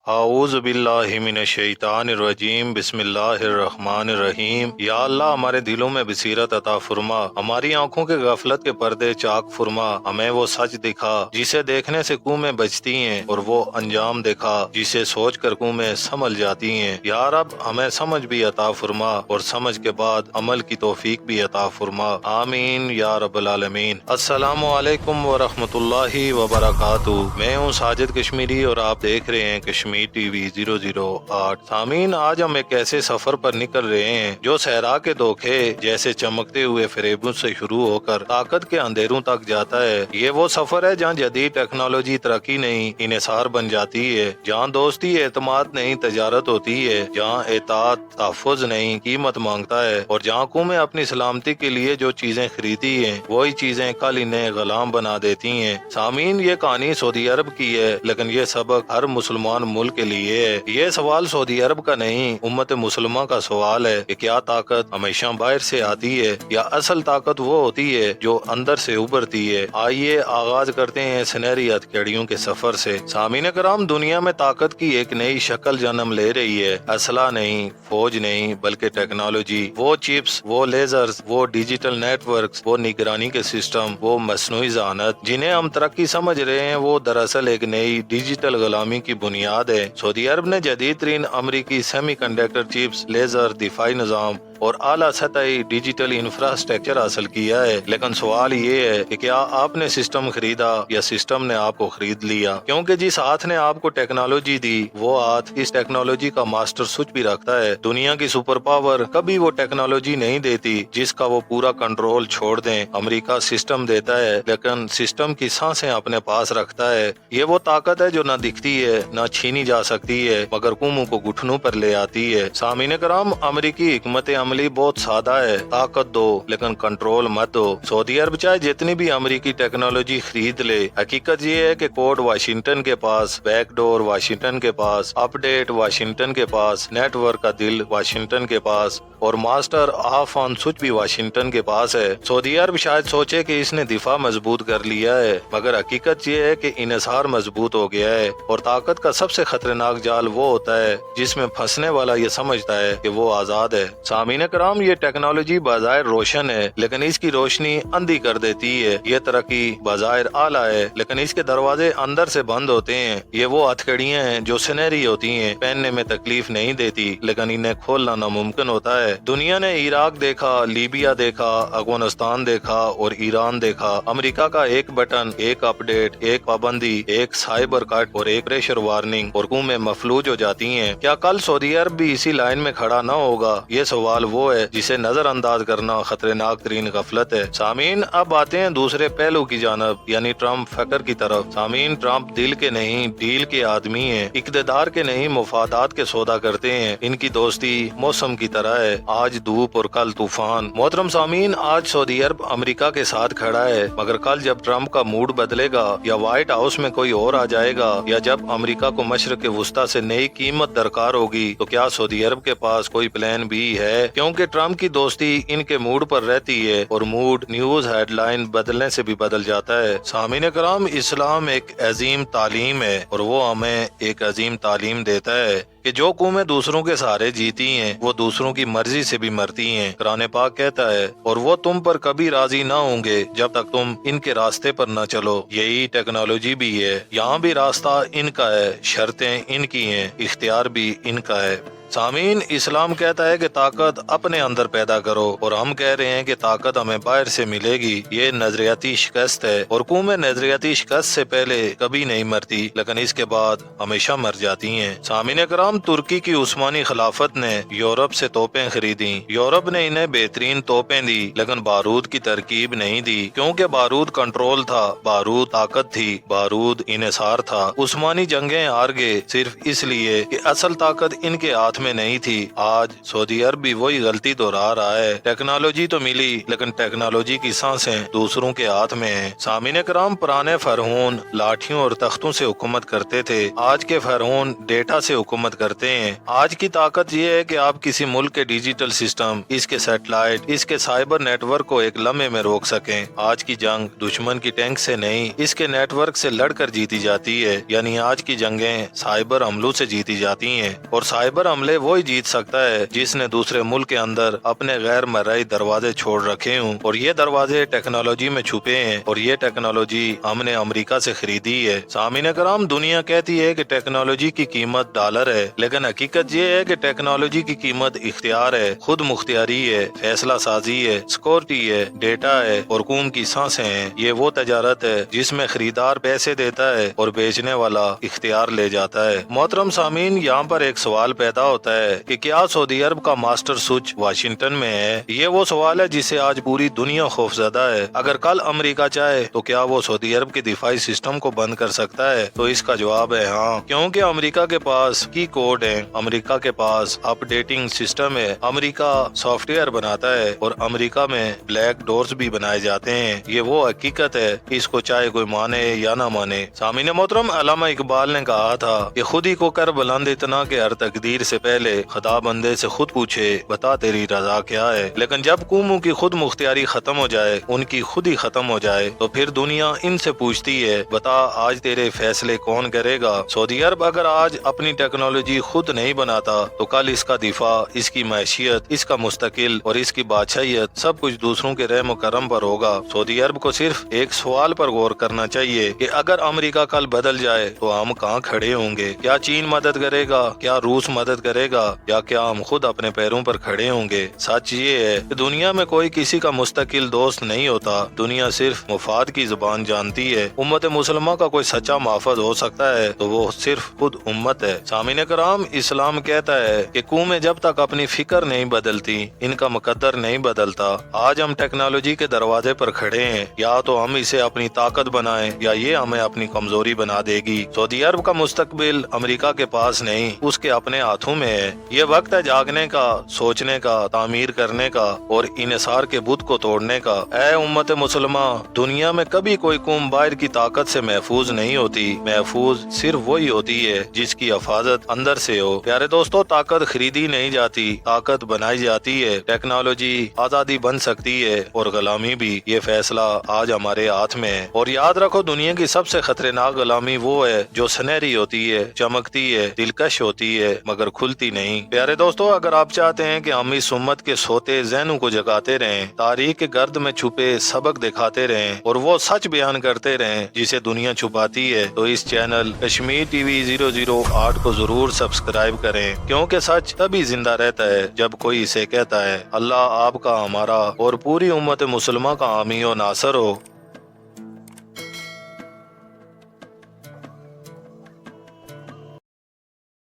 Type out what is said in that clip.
اعوذ باللہ من الشیطان الرجیم بسم اللہ الرحمن الرحیم۔ یا اللہ ہمارے دلوں میں بصیرت عطا فرما، ہماری آنکھوں کے غفلت کے پردے چاک فرما، ہمیں وہ سچ دکھا جسے دیکھنے سے قومیں بچتی ہیں، اور وہ انجام دکھا جسے سوچ کر قومیں سنبھل جاتی ہیں۔ یا رب ہمیں سمجھ بھی عطا فرما اور سمجھ کے بعد عمل کی توفیق بھی عطا فرما، آمین یا رب العالمین۔ السلام علیکم ورحمۃ اللہ وبرکاتہ۔ میں ہوں ساجد کشمیری اور آپ دیکھ رہے ہیں کشمیر ٹی وی 008۔ سامعین، آج ہم ایک ایسے سفر پر نکل رہے ہیں جو صحرا کے دھوکے جیسے چمکتے ہوئے فریبوں سے شروع ہو کر طاقت کے اندھیروں تک جاتا ہے۔ یہ وہ سفر ہے جہاں جدید ٹیکنالوجی ترقی نہیں انحصار بن جاتی ہے، جہاں دوستی اعتماد نہیں تجارت ہوتی ہے، جہاں اطاعت تحفظ نہیں قیمت مانگتا ہے، اور جہاں قومیں اپنی سلامتی کے لیے جو چیزیں خریدی ہیں وہی چیزیں کل انہیں غلام بنا دیتی ہیں۔ سامعین، یہ کہانی سعودی عرب کی ہے، لیکن یہ سبق ہر مسلمان ملک کے لیے ہے۔ یہ سوال سعودی عرب کا نہیں، امت مسلمہ کا سوال ہے کہ کیا طاقت ہمیشہ باہر سے آتی ہے یا اصل طاقت وہ ہوتی ہے جو اندر سے ابھرتی ہے۔ آئیے آغاز کرتے ہیں سنہری ہتھکڑیوں کے سفر سے۔ سامعین کرام، دنیا میں طاقت کی ایک نئی شکل جنم لے رہی ہے، اسلحہ نہیں، فوج نہیں، بلکہ ٹیکنالوجی۔ وہ چپس، وہ لیزرز، وہ ڈیجیٹل نیٹ ورکس، وہ نگرانی کے سسٹم، وہ مصنوعی ذہانت جنہیں ہم ترقی سمجھ رہے ہیں، وہ دراصل ایک نئی ڈیجیٹل غلامی کی بنیاد ہے۔ سعودی عرب نے جدید ترین امریکی سیمی کنڈکٹر چپس، لیزر، دفاعی نظام اور اعلیٰ سطحی ڈیجیٹل انفراسٹرکچر حاصل کیا ہے، لیکن سوال یہ ہے کہ کیا آپ نے سسٹم خریدا یا سسٹم نے آپ کو خرید لیا؟ کیونکہ جس ہاتھ نے آپ کو ٹیکنالوجی دی وہ ہاتھ اس ٹیکنالوجی کا ماسٹر سوئچ بھی رکھتا ہے۔ دنیا کی سپر پاور کبھی وہ ٹیکنالوجی نہیں دیتی جس کا وہ پورا کنٹرول چھوڑ دیں۔ امریکہ سسٹم دیتا ہے لیکن سسٹم کی سانسیں اپنے پاس رکھتا ہے۔ یہ وہ طاقت ہے جو نہ دکھتی ہے نہ چھینی جا سکتی ہے، مگر قوموں کو گھٹنوں پر لے آتی ہے۔ سامعین کرام، امریکی حکمت عملی بہت سادہ ہے، طاقت دو لیکن کنٹرول مت دو۔ سعودی عرب چاہے جتنی بھی امریکی ٹیکنالوجی خرید لے، حقیقت یہ ہے کہ کوڈ واشنگٹن کے پاس، بیک ڈور واشنگٹن کے پاس، اپ ڈیٹ واشنگٹن کے پاس، نیٹ ورک کا دل واشنگٹن کے پاس، اور ماسٹر آف آن سوئچ بھی واشنگٹن کے پاس ہے۔ سعودی عرب شاید سوچے کہ اس نے دفاع مضبوط کر لیا ہے، مگر حقیقت یہ ہے کہ انحصار مضبوط ہو گیا ہے، اور طاقت کا سب سے خطرناک جال وہ ہوتا ہے جس میں پھنسنے والا یہ سمجھتا ہے کہ وہ آزاد ہے۔ سامعین کرام، یہ ٹیکنالوجی بظاہر روشن ہے لیکن اس کی روشنی اندھی کر دیتی ہے۔ یہ ترقی بظاہر اعلیٰ ہے لیکن اس کے دروازے اندر سے بند ہوتے ہیں۔ یہ وہ ہتھکڑیاں ہیں جو سنہری ہوتی ہیں، پہننے میں تکلیف نہیں دیتی لیکن انہیں کھولنا ناممکن ہوتا ہے۔ دنیا نے عراق دیکھا، لیبیا دیکھا، افغانستان دیکھا اور ایران دیکھا۔ امریکہ کا ایک بٹن، ایک اپ ڈیٹ، ایک پابندی، ایک سائبر کٹ اور ایک پریشر وارننگ اور قومیں مفلوج ہو جاتی ہیں۔ کیا کل سعودی عرب بھی اسی لائن میں کھڑا نہ ہوگا؟ یہ سوال وہ ہے جسے نظر انداز کرنا خطرناک ترین غفلت ہے۔ سامعین، اب آتے ہیں دوسرے پہلو کی جانب، یعنی ٹرمپ فکر کی طرف۔ سامعین، ٹرمپ دل کے نہیں ڈیل کے آدمی ہیں، اقتدار کے نہیں مفادات کے سودا کرتے ہیں۔ ان کی دوستی موسم کی طرح ہے، آج دھوپ اور کل طوفان۔ محترم سامعین، آج سعودی عرب امریکہ کے ساتھ کھڑا ہے، مگر کل جب ٹرمپ کا موڈ بدلے گا یا وائٹ ہاؤس میں کوئی اور آ جائے گا، یا جب امریکہ کو مشرق وسطیٰ سے نئی قیمت درکار ہوگی، تو کیا سعودی عرب کے پاس کوئی پلان بھی ہے؟ کیونکہ ٹرمپ کی دوستی ان کے موڈ پر رہتی ہے، اور موڈ نیوز ہیڈ لائن بدلنے سے بھی بدل جاتا ہے۔ سامعین کرام، اسلام ایک عظیم تعلیم ہے، اور وہ ہمیں ایک عظیم تعلیم دیتا ہے کہ جو قومیں دوسروں کے سہارے جیتی ہیں وہ دوسروں کی مرضی سے بھی مرتی ہیں۔ قرآن پاک کہتا ہے، اور وہ تم پر کبھی راضی نہ ہوں گے جب تک تم ان کے راستے پر نہ چلو۔ یہی ٹیکنالوجی بھی ہے، یہاں بھی راستہ ان کا ہے، شرطیں ان کی ہیں، اختیار بھی ان کا ہے۔ سامعین، اسلام کہتا ہے کہ طاقت اپنے اندر پیدا کرو، اور ہم کہہ رہے ہیں کہ طاقت ہمیں باہر سے ملے گی۔ یہ نظریاتی شکست ہے، اور قومیں نظریاتی شکست سے پہلے کبھی نہیں مرتی لیکن اس کے بعد ہمیشہ مر جاتی ہیں۔ سامعین کرام، ترکی کی عثمانی خلافت نے یورپ سے توپیں خریدیں۔ یورپ نے انہیں بہترین توپیں دی لیکن بارود کی ترکیب نہیں دی، کیونکہ بارود کنٹرول تھا، بارود طاقت تھی، بارود انحصار تھا۔ عثمانی جنگیں ہار گئے صرف اس لیے کہ اصل طاقت ان کے ہاتھ میں نہیں تھی۔ آج سعودی عرب بھی وہی غلطی دہرا رہا ہے۔ ٹیکنالوجی تو ملی لیکن ٹیکنالوجی کی سانسیں دوسروں کے ہاتھ میں ہیں۔ سامعین کرام، پرانے فرعون لاٹھیوں اور تختوں سے حکومت کرتے تھے، آج کے فرعون ڈیٹا سے حکومت کرتے ہیں۔ آج کی طاقت یہ ہے کہ آپ کسی ملک کے ڈیجیٹل سسٹم، اس کے سیٹلائٹ، اس کے سائبر نیٹ ورک کو ایک لمحے میں روک سکیں۔ آج کی جنگ دشمن کی ٹینک سے نہیں، اس کے نیٹ ورک سے لڑ کر جیتی جاتی ہے، یعنی آج کی جنگیں سائبر حملوں سے جیتی جاتی ہیں، اور سائبر حملے وہی جیت سکتا ہے جس نے دوسرے ملک کے اندر اپنے غیر مرئی دروازے چھوڑ رکھے ہوں، اور یہ دروازے ٹیکنالوجی میں چھپے ہیں، اور یہ ٹیکنالوجی ہم نے امریکہ سے خریدی ہے۔ سامعین کرام، دنیا کہتی ہے کہ ٹیکنالوجی کی قیمت ڈالر ہے، لیکن حقیقت یہ ہے کہ ٹیکنالوجی کی قیمت اختیار ہے، خود مختاری ہے، فیصلہ سازی ہے، سیکورٹی ہے، ڈیٹا ہے، اور قوم کی سانسیں ہیں۔ یہ وہ تجارت ہے جس میں خریدار پیسے دیتا ہے اور بیچنے والا اختیار لے جاتا ہے۔ محترم سامعین، یہاں پر ایک سوال پیدا ہوتا ہے کہ کیا سعودی عرب کا ماسٹر سوئچ واشنگٹن میں ہے؟ یہ وہ سوال ہے جسے آج پوری دنیا خوفزدہ ہے۔ اگر کل امریکہ چاہے تو کیا وہ سعودی عرب کے دفاعی سسٹم کو بند کر سکتا ہے؟ تو اس کا جواب ہے ہاں، کیونکہ امریکہ کے پاس کی کوڈ ہے، امریکہ کے پاس اپ ڈیٹنگ سسٹم ہے، امریکہ سافٹ ویئر بناتا ہے، اور امریکہ میں بلیک ڈورز بھی بنائے جاتے ہیں۔ یہ وہ حقیقت ہے، اس کو چاہے کوئی مانے یا نہ مانے۔ سامعین محترم، علامہ اقبال نے کہا تھا کہ خود ہی کو کر بلند اتنا کہ ہر تقدیر سے پہلے خدا بندے سے خود پوچھے بتا تیری رضا کیا ہے۔ لیکن جب قوموں کی خود مختاری ختم ہو جائے، ان کی خود ہی ختم ہو جائے، تو پھر دنیا ان سے پوچھتی ہے بتا آج تیرے فیصلے کون کرے گا؟ سعودی عرب اگر آج اپنی ٹیکنالوجی خود نہیں بناتا تو کل اس کا دفاع، اس کی معیشت، اس کا مستقل اور اس کی بادشاہیت سب کچھ دوسروں کے رحم و کرم پر ہوگا۔ سعودی عرب کو صرف ایک سوال پر غور کرنا چاہیے کہ اگر امریکہ کل بدل جائے تو ہم کہاں کھڑے ہوں گے؟ کیا چین مدد کرے گا؟ کیا روس مدد کرے گا؟ یا کیا ہم خود اپنے پیروں پر کھڑے ہوں گے؟ سچ یہ ہے کہ دنیا میں کوئی کسی کا مستقل دوست نہیں ہوتا، دنیا صرف مفاد کی زبان جانتی ہے۔ امت مسلمہ کا کوئی سچا محافظ ہو سکتا ہے تو وہ صرف خود امت ہے۔ سامعین کرام، اسلام کہتا ہے کہ قومیں جب تک اپنی فکر نہیں بدلتی، ان کا مقدر نہیں بدلتا۔ آج ہم ٹیکنالوجی کے دروازے پر کھڑے ہیں، یا تو ہم اسے اپنی طاقت بنائیں یا یہ ہمیں اپنی کمزوری بنا دے گی۔ سعودی عرب کا مستقبل امریکہ کے پاس نہیں، اس کے اپنے ہاتھوں میں ہے۔ یہ وقت ہے جاگنے کا، سوچنے کا، تعمیر کرنے کا اور انحصار کے بت کو توڑنے کا۔ اے امت مسلمہ، دنیا میں کبھی کوئی قوم باہر کی طاقت سے محفوظ نہیں ہوتی، محفوظ صرف وہی ہوتی ہے جس کی حفاظت اندر سے ہو۔ پیارے دوستو، طاقت خریدی نہیں جاتی، طاقت بنائی جاتی ہے۔ ٹیکنالوجی آزادی بن سکتی ہے اور غلامی بھی، یہ فیصلہ آج ہمارے ہاتھ میں ہے۔ اور یاد رکھو، دنیا کی سب سے خطرناک غلامی وہ ہے جو سنہری ہوتی ہے، چمکتی ہے، دلکش ہوتی ہے، مگر کھلتی نہیں۔ پیارے دوستو، اگر آپ چاہتے ہیں کہ ہم اس امت کے سوتے ذہنوں کو جگاتے رہیں، تاریخ کے گرد میں چھپے سبق دکھاتے رہیں اور وہ سچ بیان کرتے رہیں جسے دنیا چھپاتی ہے، تو اس چینل کشمیر ٹی وی 008 کو ضرور سبسکرائب کریں، کیونکہ سچ تبھی زندہ رہتا ہے جب کوئی اسے کہتا ہے۔ اللہ آپ کا، ہمارا اور پوری امت مسلمہ کا حامی و ناصر ہو۔